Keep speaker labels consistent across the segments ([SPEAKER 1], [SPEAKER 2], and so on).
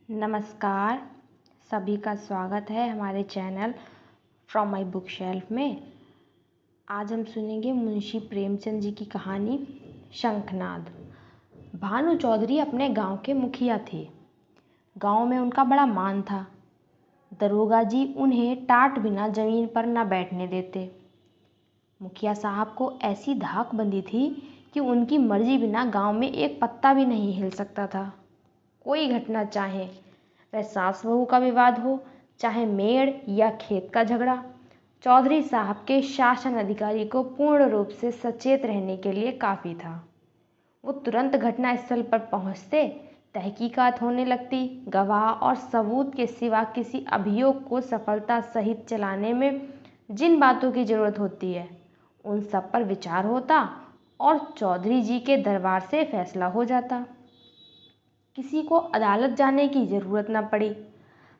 [SPEAKER 1] नमस्कार। सभी का स्वागत है हमारे channel from my book shelf में। आज हम सुनेंगे मुंशी प्रेमचंद जी की कहानी शंखनाद। भानु चौधरी अपने गांव के मुखिया थे। गांव में उनका बड़ा मान था। दरोगा जी उन्हें टाट बिना जमीन पर न बैठने देते। मुखिया साहब को ऐसी धाक बंदी थी कि उनकी मर्जी बिना गांव में एक पत्ता भी नहीं हिल सकता था। कोई घटना, चाहे वह सास बहू का विवाद हो, चाहे मेड़ या खेत का झगड़ा, चौधरी साहब के शासन अधिकारी को पूर्ण रूप से सचेत रहने के लिए काफ़ी था। वो तुरंत घटनास्थल पर पहुंचते, तहकीकात होने लगती। गवाह और सबूत के सिवा किसी अभियोग को सफलता सहित चलाने में जिन बातों की जरूरत होती है, उन सब पर विचार होता और चौधरी जी के दरबार से फैसला हो जाता। किसी को अदालत जाने की ज़रूरत न पड़ी।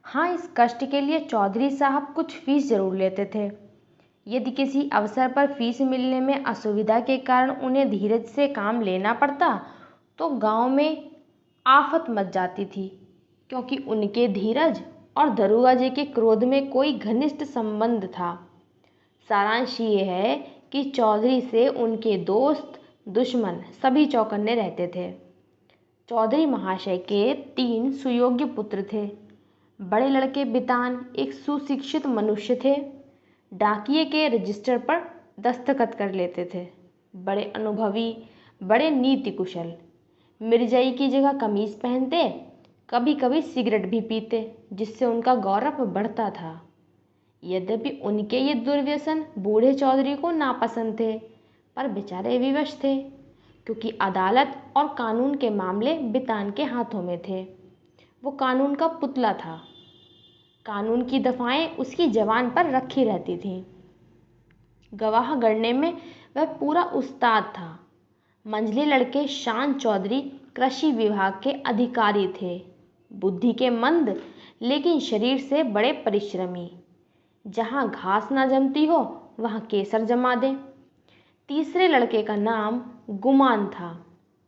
[SPEAKER 1] हाँ, इस कष्ट के लिए चौधरी साहब कुछ फीस जरूर लेते थे। यदि किसी अवसर पर फीस मिलने में असुविधा के कारण उन्हें धीरज से काम लेना पड़ता तो गांव में आफत मच जाती थी, क्योंकि उनके धीरज और दरोगा जी के क्रोध में कोई घनिष्ठ संबंध था। सारांश ये है कि चौधरी से उनके दोस्त दुश्मन सभी चौकन्ने रहते थे। चौधरी महाशय के 3 सुयोग्य पुत्र थे। बड़े लड़के बितान एक सुशिक्षित मनुष्य थे। डाकिये के रजिस्टर पर दस्तखत कर लेते थे। बड़े अनुभवी, बड़े नीति कुशल। मिर्जाई की जगह कमीज पहनते, कभी कभी सिगरेट भी पीते, जिससे उनका गौरव बढ़ता था। यद्यपि उनके ये दुर्व्यसन बूढ़े चौधरी को नापसंद थे, पर बेचारे विवश थे, क्योंकि अदालत और कानून के मामले बितान के हाथों में थे। वो कानून का पुतला था। कानून की दफाएं उसकी जबान पर रखी रहती थीं। गवाह गढ़ने में वह पूरा उस्ताद था। मंझले लड़के शान चौधरी कृषि विभाग के अधिकारी थे। बुद्धि के मंद, लेकिन शरीर से बड़े परिश्रमी। जहाँ घास ना जमती हो वहाँ केसर जमा दें। तीसरे लड़के का नाम गुमान था।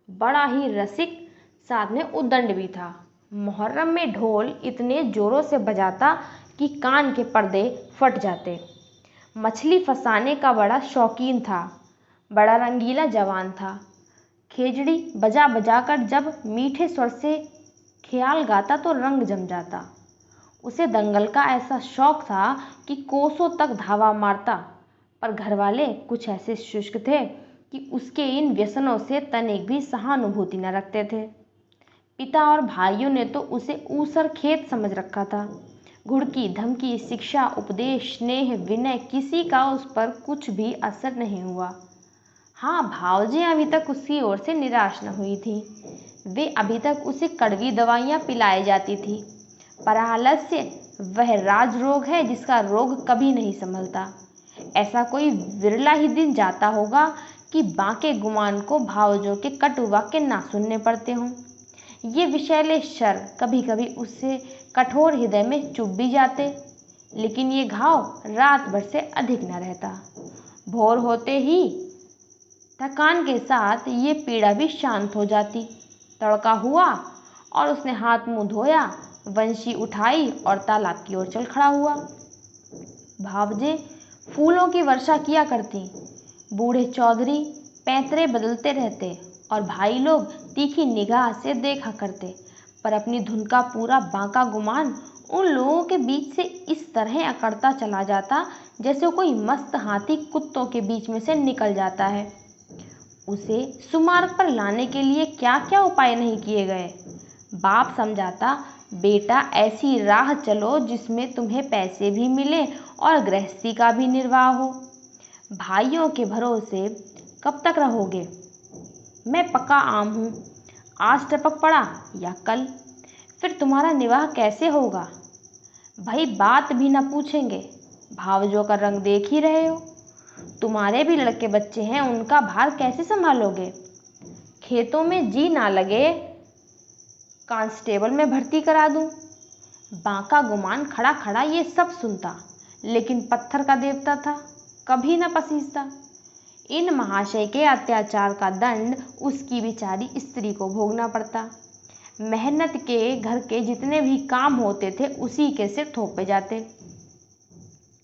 [SPEAKER 1] बड़ा ही रसिक, साथ में उद्दंड भी था। मुहर्रम में ढोल इतने जोरों से बजाता कि कान के पर्दे फट जाते। मछली फंसाने का बड़ा शौकीन था। बड़ा रंगीला जवान था। खेजड़ी बजा बजा कर जब मीठे स्वर से ख्याल गाता तो रंग जम जाता। उसे दंगल का ऐसा शौक था कि कोसों तक धावा मारता, पर घरवाले कुछ ऐसे शुष्क थे कि उसके इन व्यसनों से तनिक भी सहानुभूति न रखते थे। पिता और भाइयों ने तो उसे ऊसर खेत समझ रखा था। घुड़की, धमकी, शिक्षा, उपदेश, स्नेह, विनय, किसी का उस पर कुछ भी असर नहीं हुआ। हाँ, भावजें अभी तक उसकी ओर से निराश न हुई थी। वे अभी तक उसे कड़वी दवाइयाँ पिलाई जाती थी। पर आलस्य वह राज रोग है जिसका रोग कभी नहीं संभलता। ऐसा कोई विरला ही दिन जाता होगा कि बांके गुमान को भावजों के कटु वाक्य ना सुनने पड़ते हों। ये विषैले शर कभी कभी उससे कठोर हृदय में चुभ भी जाते, लेकिन ये घाव रात भर से अधिक न रहता। भोर होते ही थकान के साथ ये पीड़ा भी शांत हो जाती। तड़का हुआ और उसने हाथ मुंह धोया, वंशी उठाई और तालाब की ओर चल खड़ा हुआ। भावजे फूलों की वर्षा किया करती। बूढ़े चौधरी पैंतरे बदलते रहते और भाई लोग तीखी निगाह से देखा करते, पर अपनी धुन का पूरा बांका गुमान उन लोगों के बीच से इस तरह अकड़ता चला जाता जैसे कोई मस्त हाथी कुत्तों के बीच में से निकल जाता है। उसे सुमार्ग पर लाने के लिए क्या क्या उपाय नहीं किए गए। बाप समझाता, बेटा ऐसी राह चलो जिसमें तुम्हें पैसे भी मिले और गृहस्थी का भी निर्वाह हो। भाइयों के भरोसे कब तक रहोगे? मैं पका आम हूँ, आज टपक पड़ा या कल, फिर तुम्हारा निवाह कैसे होगा? भाई बात भी न पूछेंगे। भावजों का रंग देख ही रहे हो। तुम्हारे भी लड़के बच्चे हैं, उनका भार कैसे संभालोगे? खेतों में जी ना लगे, कांस्टेबल में भर्ती करा दूं। बांका गुमान खड़ा खड़ा ये सब सुनता, लेकिन पत्थर का देवता था, कभी न पसीजता। इन महाशय के अत्याचार का दंड उसकी बिचारी स्त्री को भोगना पड़ता। मेहनत के घर के जितने भी काम होते थे उसी के सिर थोपे जाते।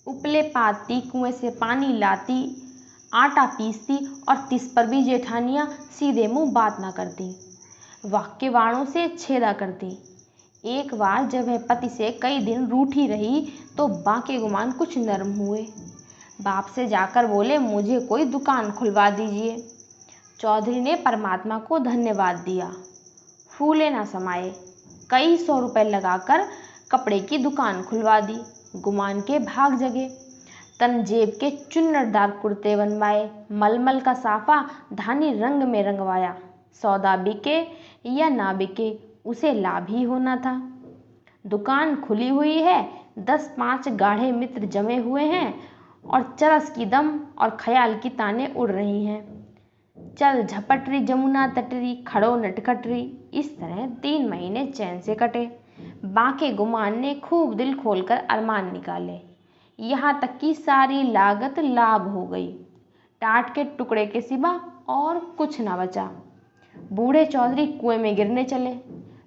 [SPEAKER 1] उपले पाती, कुएं से पानी लाती, आटा पीसती और तिस पर भी जेठानियां सीधे मुंह बात ना करती, वाक्य बाणों से छेदा करती। एक बार जब वह पति से कई दिन रूठी रही तो बाके गुमान कुछ नर्म हुए। बाप से जाकर बोले, मुझे कोई दुकान खुलवा दीजिए। चौधरी ने परमात्मा को धन्यवाद दिया। फूले ना समाये, कई 100 रुपए लगाकर कपड़े की दुकान खुलवा दी। गुमान के भाग जगे। तंजेब के चुन्नटदार कुर्ते बनवाए, मलमल का साफा धानी रंग में रंगवाया। सौदा बिके या ना बिके, उसे लाभ ही होना था। दुकान खुली हुई है, 10-5 गाढ़े मित्र जमे हुए हैं और चरस की दम और ख्याल की ताने उड़ रही हैं। चल झपटरी जमुना तटरी, खड़ो नटखटरी। इस तरह 3 महीने चैन से कटे। बाके गुमान ने खूब दिल खोलकर अरमान निकाले। यहाँ तक कि सारी लागत लाभ हो गई। टाट के टुकड़े के सिवा और कुछ ना बचा। बूढ़े चौधरी कुएं में गिरने चले।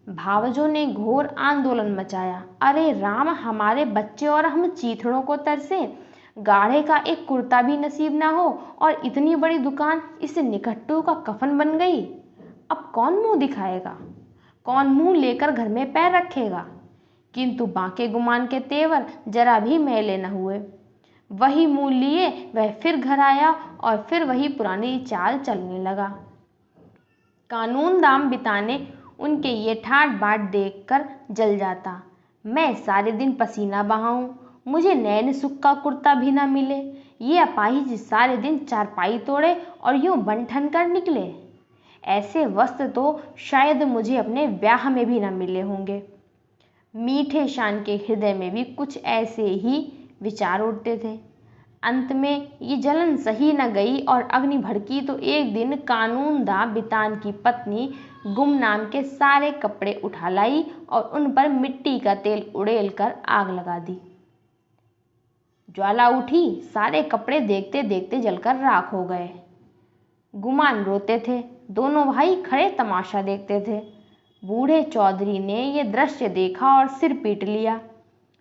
[SPEAKER 1] भावजों ने घोर आंदोलन मचाया। अरे राम, हमारे बच्चे और हम चीथड़ों को तरसे, गाढ़े का एक कुर्ता भी नसीब ना हो और इतनी बड़ी दुकान इस निकट्टू का कफन बन गई। अब कौन मुंह दिखाएगा, कौन मुंह लेकर घर में पैर रखेगा। किंतु बाके गुमान के तेवर जरा भी मैले न हुए। वही मुंह लिए वह फिर घर आया और फिर वही पुरानी चाल चलने लगा। कानून दाम बिताने उनके ये ठाट बाट देखकर जल जाता। मैं सारे दिन पसीना बहाऊं, मुझे नैन सुख का कुर्ता भी ना मिले। ये अपाहिज सारे दिन चारपाई तोड़े और यूं बन-ठन कर निकले। ऐसे वस्त्र तो शायद मुझे अपने ब्याह में भी ना मिले होंगे। मीठे शान के हृदय में भी कुछ ऐसे ही विचार उठते थे। अंत में ये जलन सही न गई और अग्नि भड़की तो एक दिन कानूनदा बितान की पत्नी गुमनाम के सारे कपड़े उठा लाई और उन पर मिट्टी का तेल उड़ेल कर आग लगा दी। ज्वाला उठी, सारे कपड़े देखते देखते जलकर राख हो गए। गुमान रोते थे, दोनों भाई खड़े तमाशा देखते थे। बूढ़े चौधरी ने ये दृश्य देखा और सिर पीट लिया।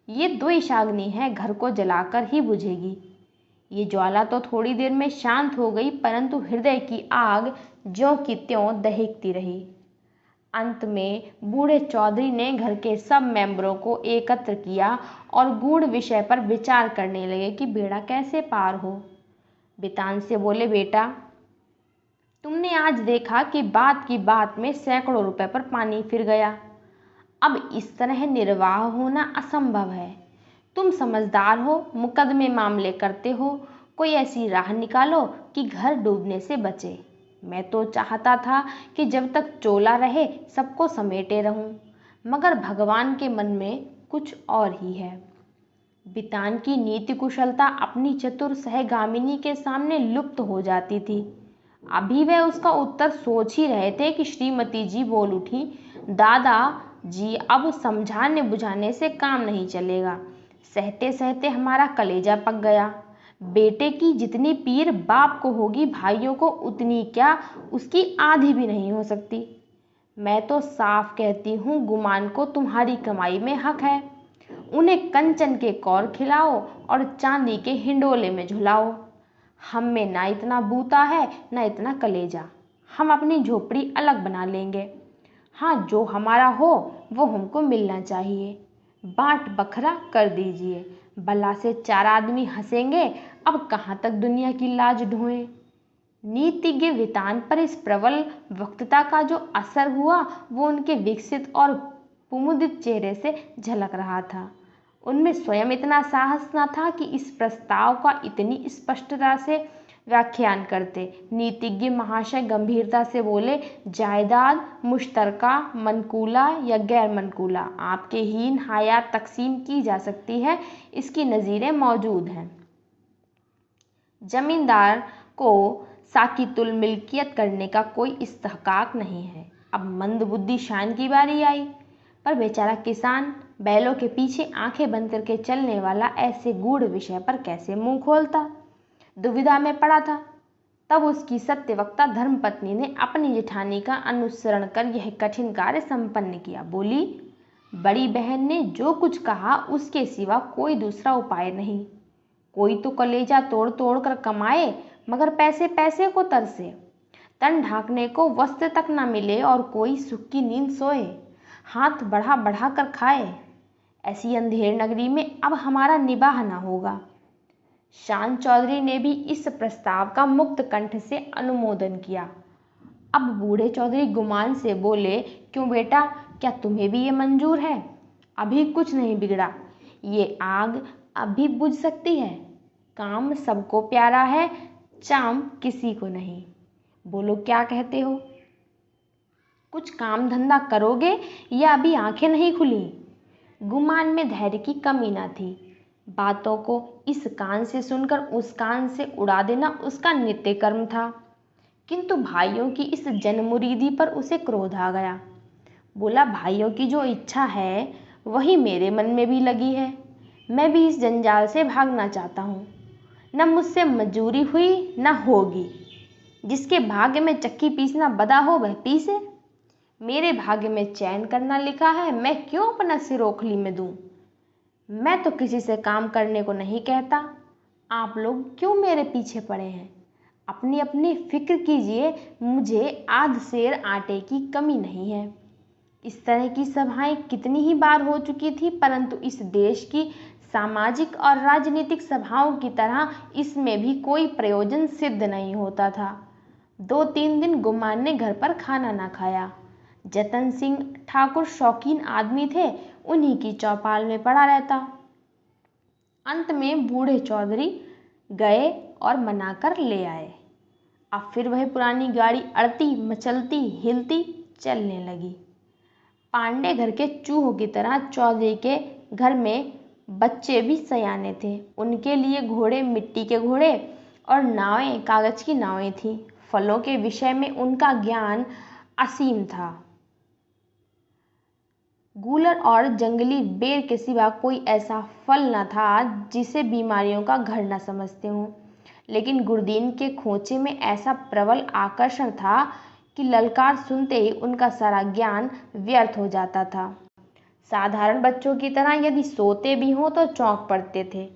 [SPEAKER 1] ये द्वेषाग्नि है, घर को जलाकर ही बुझेगी। ये ज्वाला तो थोड़ी देर में शांत हो गई, परंतु हृदय की आग ज्यों की त्यों दहिकती रही। अंत में बूढ़े चौधरी ने घर के सब मेंबरों को एकत्र किया और गूढ़ विषय पर विचार करने लगे कि बेड़ा कैसे पार हो। बितान से बोले, बेटा, तुमने आज देखा कि बात की बात में सैकड़ों रुपए पर पानी फिर गया। अब इस तरह निर्वाह होना असंभव है। तुम समझदार हो, मुकदमे मामले करते हो, कोई ऐसी राह निकालो कि घर डूबने से बचे। मैं तो चाहता था कि जब तक चोला रहे सबको समेटे रहूं, मगर भगवान के मन में कुछ और ही है। बितान की नीति कुशलता अपनी चतुर सहगामिनी के सामने लुप्त हो जाती थी। अभी वह उसका उत्तर सोच ही रहे थे कि श्रीमती जी बोल उठी, दादा जी, अब समझाने बुझाने से काम नहीं चलेगा। सहते सहते हमारा कलेजा पक गया। बेटे की जितनी पीर बाप को होगी, भाइयों को उतनी क्या, उसकी आधी भी नहीं हो सकती। मैं तो साफ कहती हूँ, गुमान को तुम्हारी कमाई में हक है। उन्हें कंचन के कौर खिलाओ और चांदी के हिंडोले में झुलाओ। हम में ना इतना बूता है ना इतना कलेजा। हम अपनी झोपड़ी अलग बना लेंगे। हाँ, जो हमारा हो वो हमको मिलना चाहिए। बांट बखरा कर दीजिए, भला से 4 आदमी हंसेंगे। अब कहाँ तक दुनिया की लाज ढोएं। नीतिज्ञ वितान पर इस प्रबल वक्तृता का जो असर हुआ वो उनके विकसित और कुमुदित चेहरे से झलक रहा था। उनमें स्वयं इतना साहस न था कि इस प्रस्ताव का इतनी स्पष्टता से व्याख्यान करते। नीतिज्ञ महाशय गंभीरता से बोले, जायदाद मुश्तरका, मनकूला या गैर मनकूला, आपके हीन हयात तकसीम की जा सकती है, इसकी नज़ीरें मौजूद हैं। जमींदार को साकीतुल मिल्कियत करने का कोई इस्तेहकाक नहीं है। अब मंदबुद्धि शान की बारी आई, पर बेचारा किसान बैलों के पीछे आंखें बंद करके चलने वाला ऐसे गूढ़ विषय पर कैसे मुंह खोलता। दुविधा में पड़ा था। तब उसकी सत्यवक्ता धर्मपत्नी ने अपनी जेठानी का अनुसरण कर यह कठिन कार्य संपन्न किया। बोली, बड़ी बहन ने जो कुछ कहा उसके सिवा कोई दूसरा उपाय नहीं। कोई तो कलेजा तोड़ तोड़ कर कमाए, मगर पैसे पैसे को तरसे। तन ढांकने को वस्त्र तक न मिले और कोई सुख की नींद सोए, हाथ बढ़ा बढ़ा कर खाए। ऐसी अंधेर नगरी में अब हमारा निबाह न होगा। शान चौधरी ने भी इस प्रस्ताव का मुक्त कंठ से अनुमोदन किया। अब बूढ़े चौधरी गुमान से बोले, क्यों बेटा, क्या तुम्हें भी ये मंजूर है? अभी कुछ नहीं बिगड़ा, ये आग अभी बुझ सकती है। काम सबको प्यारा है, चाम किसी को नहीं। बोलो, क्या कहते हो? कुछ काम धंधा करोगे या अभी आंखें नहीं खुली? गुमान में धैर्य की कमी न थी। बातों को इस कान से सुनकर उस कान से उड़ा देना उसका नित्य कर्म था। किंतु भाइयों की इस जनमुरीदी पर उसे क्रोध आ गया। बोला, भाइयों की जो इच्छा है वही मेरे मन में भी लगी है। मैं भी इस जंजाल से भागना चाहता हूँ। न मुझसे मजूरी हुई न होगी। जिसके भाग्य में चक्की पीसना बदा हो वह पीसे। मेरे भाग्य में चैन करना लिखा है, मैं क्यों अपना सिर ओखली में दूं? मैं तो किसी से काम करने को नहीं कहता। आप लोग क्यों मेरे पीछे पड़े हैं? अपनी अपनी फिक्र कीजिए, मुझे आध सेर आटे की कमी नहीं है। इस तरह की सभाएं कितनी ही बार हो चुकी थी, परंतु इस देश की सामाजिक और राजनीतिक सभाओं की तरह इसमें भी कोई प्रयोजन सिद्ध नहीं होता था। 2-3 दिन गुमान ने घर पर खाना ना खाया। जतन सिंह ठाकुर शौकीन आदमी थे, उन्हीं की चौपाल में पड़ा रहता। अंत में बूढ़े चौधरी गए और मनाकर ले आए। अब फिर वह पुरानी गाड़ी अड़ती मचलती हिलती चलने लगी। पांडे घर के चूहों की तरह चौधरी के घर में बच्चे भी सयाने थे। उनके लिए घोड़े मिट्टी के घोड़े और नावें कागज की नावें थीं। फलों के विषय में उनका ज्ञान असीम था। गूलर और जंगली बेर के सिवा कोई ऐसा फल न था जिसे बीमारियों का घर न समझते हों। लेकिन गुरदीन के खोचे में ऐसा प्रबल आकर्षण था कि ललकार सुनते ही उनका सारा ज्ञान व्यर्थ हो जाता था। साधारण बच्चों की तरह यदि सोते भी हों तो चौंक पड़ते थे।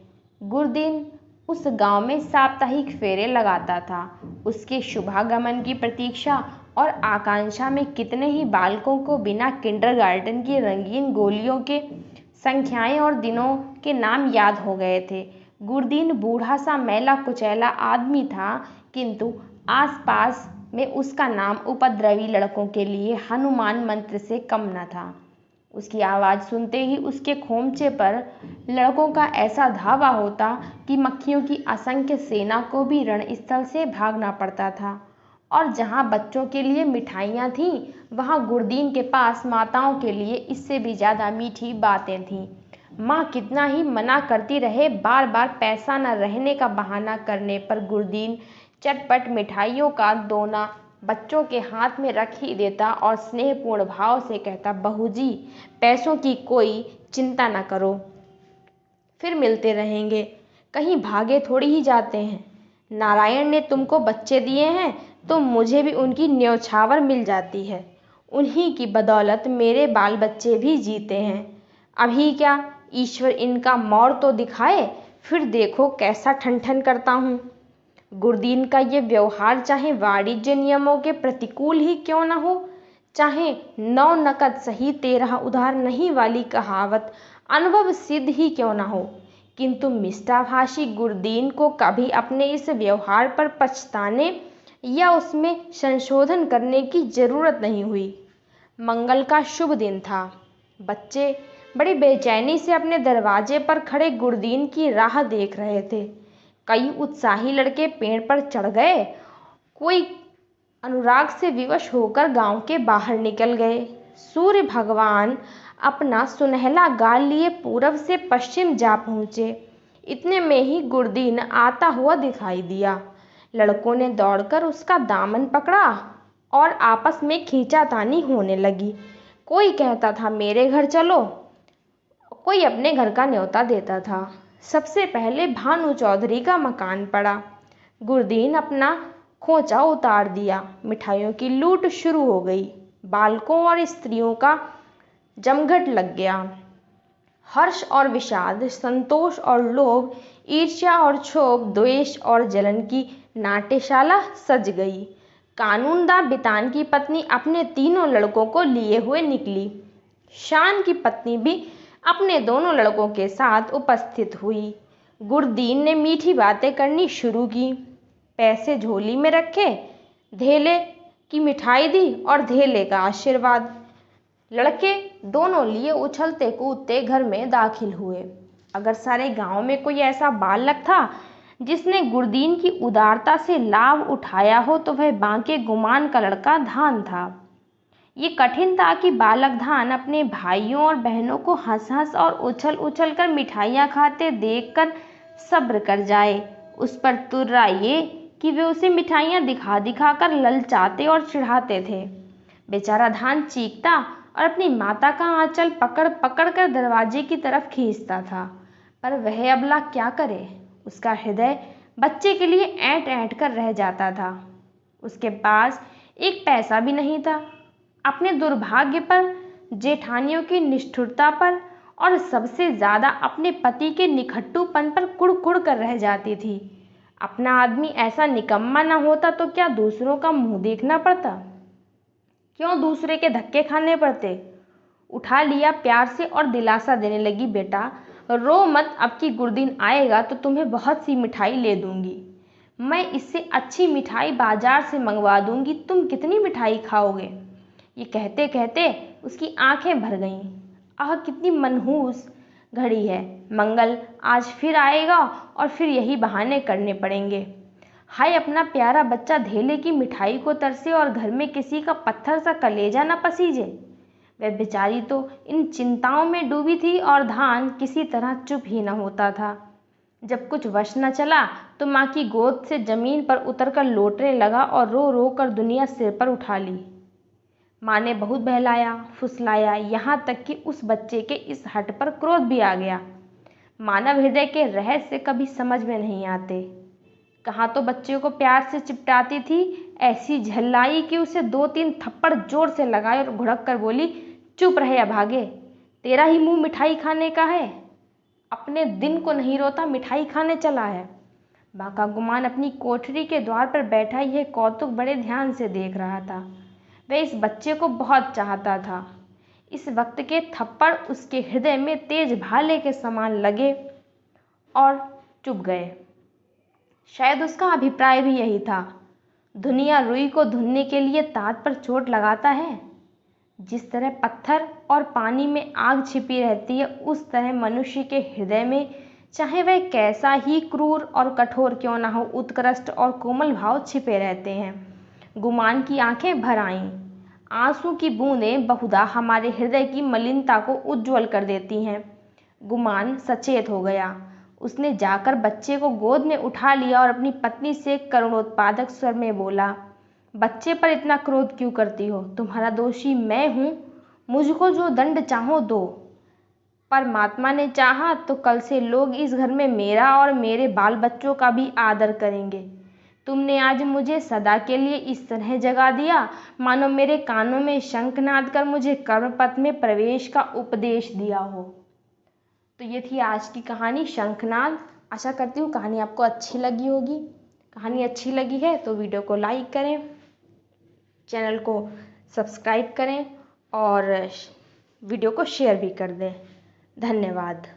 [SPEAKER 1] गुरदीन उस गांव में साप्ताहिक फेरे लगाता था। उसके शुभागमन की प्रतीक्षा और आकांक्षा में कितने ही बालकों को बिना किंडरगार्टन की रंगीन गोलियों के संख्याएं और दिनों के नाम याद हो गए थे। गुरदीन बूढ़ा सा मैला कुचैला आदमी था, किंतु आसपास में उसका नाम उपद्रवी लड़कों के लिए हनुमान मंत्र से कम न था। उसकी आवाज़ सुनते ही उसके खोमचे पर लड़कों का ऐसा धावा होता कि मक्खियों की असंख्य सेना को भी रणस्थल से भागना पड़ता था। और जहाँ बच्चों के लिए मिठाइयाँ थीं, वहाँ गुरदीन के पास माताओं के लिए इससे भी ज़्यादा मीठी बातें थीं। माँ कितना ही मना करती रहे, बार बार पैसा न रहने का बहाना करने पर गुरदीन चटपट मिठाइयों का दोना बच्चों के हाथ में रख ही देता और स्नेहपूर्ण भाव से कहता, बहू जी, पैसों की कोई चिंता न करो, फिर मिलते रहेंगे, कहीं भागे थोड़ी ही जाते हैं। नारायण ने तुमको बच्चे दिए हैं तो मुझे भी उनकी न्योछावर मिल जाती है। उन्हीं की बदौलत मेरे बाल बच्चे भी जीते हैं। अभी क्या, ईश्वर इनका मौर तो दिखाए, फिर देखो कैसा ठन ठन करता हूँ। गुरदीन का ये व्यवहार चाहे वाणिज्य नियमों के प्रतिकूल ही क्यों न हो, चाहे 9 नकद सही 13 उधार नहीं वाली कहावत अनुभव सिद्ध ही क्यों न हो, किंतु मिष्टाभाषी गुरदीन को कभी अपने इस व्यवहार पर पछताने या उसमें संशोधन करने की जरूरत नहीं हुई। मंगल का शुभ दिन था। बच्चे बड़ी बेचैनी से अपने दरवाजे पर खड़े गुरदीन की राह देख रहे थे। कई उत्साही लड़के पेड़ पर चढ़ गए, कोई अनुराग से विवश होकर गांव के बाहर निकल गए। सूर्य भगवान अपना सुनहला गाल लिए पूरब से पश्चिम जा पहुँचे। इतने में ही गुरदीन आता हुआ दिखाई दिया। लड़कों ने दौड़कर उसका दामन पकड़ा और आपस में खींचातानी होने लगी। कोई कहता था मेरे घर चलो, कोई अपने घर का न्योता देता था। सबसे पहले भानु चौधरी का मकान पड़ा। गुरदीन अपना खोंचा उतार दिया। मिठाइयों की लूट शुरू हो गई। बालकों और स्त्रियों का जमघट लग गया। हर्ष और विषाद, संतोष और लोभ, ईर्ष्या और क्षोभ, द्वेष और जलन की नाट्यशाला सज गई। कानूनदा बितान की पत्नी अपने तीनों लड़कों को लिए हुए निकली। शान की पत्नी भी अपने दोनों लड़कों के साथ उपस्थित हुई। गुरदीन ने मीठी बातें करनी शुरू की। पैसे झोली में रखे, धेले की मिठाई दी और धेले का आशीर्वाद। लड़के दोनों लिए उछलते कूदते घर में दाखिल हुए। अगर सारे गांव में कोई ऐसा बालक था जिसने गुरदीन की उदारता से लाभ उठाया हो तो वह बांके गुमान का लड़का धान था। ये कठिन था कि बालक धान अपने भाइयों और बहनों को हंस हंस और उछल उछल कर मिठाइयाँ खाते देखकर सब्र कर जाए। उस पर तुर्रा ये कि वे उसे मिठाइयाँ दिखा दिखा कर ललचाते और चिढ़ाते थे। बेचारा धान चीखता और अपनी माता का आंचल पकड़ पकड़ कर दरवाजे की तरफ खींचता था, पर वह अबला क्या करे। उसका हृदय बच्चे के लिए ऐंठ ऐंठ कर रह जाता था। उसके पास एक पैसा भी नहीं था। अपने दुर्भाग्य पर, जेठानियों की निष्ठुरता पर और सबसे ज्यादा अपने पति के निखट्टूपन पर कुड़ कर रह जाती थी। अपना आदमी ऐसा निकम्मा न होता तो क्या दूसरों का मुंह देखना पड़ता, क्यों दूसरे के धक्के खाने पड़ते। उठा लिया प्यार से और दिलासा देने लगी, बेटा रो मत, अब की गुरदीन आएगा तो तुम्हें बहुत सी मिठाई ले दूंगी। मैं इससे अच्छी मिठाई बाजार से मंगवा दूंगी, तुम कितनी मिठाई खाओगे। ये कहते कहते उसकी आंखें भर गईं। आह कितनी मनहूस घड़ी है। मंगल आज फिर आएगा और फिर यही बहाने करने पड़ेंगे। हाय अपना प्यारा बच्चा धेले की मिठाई को तरसे और घर में किसी का पत्थर सा कलेजा न पसीजे। वह बेचारी तो इन चिंताओं में डूबी थी और धान किसी तरह चुप ही न होता था। जब कुछ वश न चला तो माँ की गोद से जमीन पर उतरकर लौटने लगा और रो रो कर दुनिया सिर पर उठा ली। माँ ने बहुत बहलाया फुसलाया, यहाँ तक कि उस बच्चे के इस हट पर क्रोध भी आ गया। मानव हृदय के रहस्य कभी समझ में नहीं आते। कहाँ तो बच्चे को प्यार से चिपटाती थी, ऐसी झल्लाई कि उसे 2-3 थप्पड़ जोर से लगाए और घुड़क कर बोली, चुप रहे अभागे, तेरा ही मुंह मिठाई खाने का है। अपने दिन को नहीं रोता, मिठाई खाने चला है। बाका गुमान अपनी कोठरी के द्वार पर बैठा यह कौतुक बड़े ध्यान से देख रहा था। वह इस बच्चे को बहुत चाहता था। इस वक्त के थप्पड़ उसके हृदय में तेज भाले के समान लगे और चुभ गए। शायद उसका अभिप्राय भी यही था। दुनिया रुई को धुनने के लिए तार पर चोट लगाता है। जिस तरह पत्थर और पानी में आग छिपी रहती है, उस तरह मनुष्य के हृदय में, चाहे वह कैसा ही क्रूर और कठोर क्यों ना हो, उत्कृष्ट और कोमल भाव छिपे रहते हैं। गुमान की आंखें भर आईं। आंसू की बूंदें बहुधा हमारे हृदय की मलिनता को उज्ज्वल कर देती हैं। गुमान सचेत हो गया। उसने जाकर बच्चे को गोद में उठा लिया और अपनी पत्नी से करुणोत्पादक स्वर में बोला, बच्चे पर इतना क्रोध क्यों करती हो। तुम्हारा दोषी मैं हूँ, मुझको जो दंड चाहो दो। परमात्मा ने चाहा तो कल से लोग इस घर में मेरा और मेरे बाल बच्चों का भी आदर करेंगे। तुमने आज मुझे सदा के लिए इस तरह जगा दिया मानो मेरे कानों में शंखनाद कर मुझे कर्मपथ में प्रवेश का उपदेश दिया हो। तो ये थी आज की कहानी शंखनाद। आशा करती हूँ कहानी आपको अच्छी लगी होगी। कहानी अच्छी लगी है तो वीडियो को लाइक करें, चैनल को सब्सक्राइब करें और वीडियो को शेयर भी कर दें। धन्यवाद।